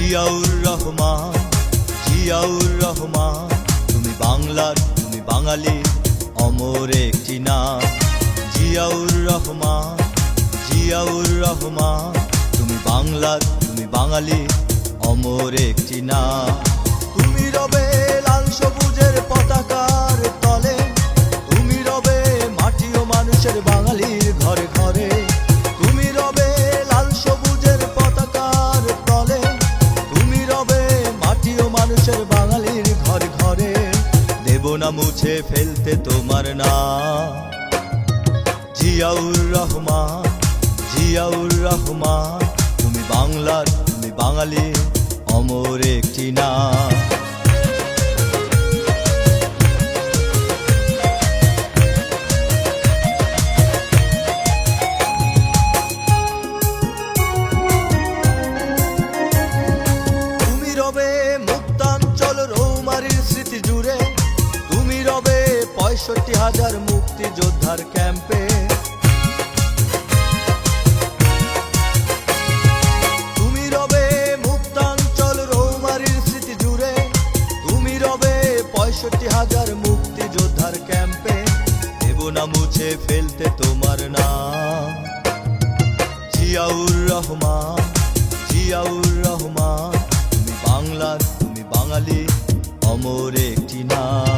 জিয়াউর রহমান, জিয়াউর রহমান, তুমি বাংলার, তুমি বাঙালি, অমর একটি নাম। জিয়াউর রহমান, জিয়াউর রহমান, তুমি বাংলার, তুমি বাঙালি, অমর একটি নাম। তুমি রবে লাল সবুজের পতাকার তলে, তুমি রবে মাটি ও মানুষের বাঙালির ঘরে ঘরে। তুমি রবে লাল সবুজের পতাকার তলে, তুমি রবে মাটি ও মানুষের বাঙালির ঘরে ঘরে। দেব না মুছে ফেলতে তোমার নাম। জিয়াউর রহমান, জিয়াউর রহমান, তুমি বাংলার, তুমি বাঙালি, অমর একটি নাম। তুমি রবে মুক্তাঞ্চল রৌমারীর স্মৃতি জুড়ে, তুমি রবে ৬৫,০০০ মুক্তিযোদ্ধার ক্যাম্পে। তুমি রবে মুক্তাঞ্চল রৌমারীর স্মৃতি জুড়ে, তুমি রবে ৬৫,০০০ মুক্তিযোদ্ধার ক্যাম্পে। দেব না মুছে ফেলতে তোমার নাম। জিয়াউর রহমান, জিয়াউর রহমান, তুমি বাংলার, তুমি বাঙালি, অমর একটি নাম।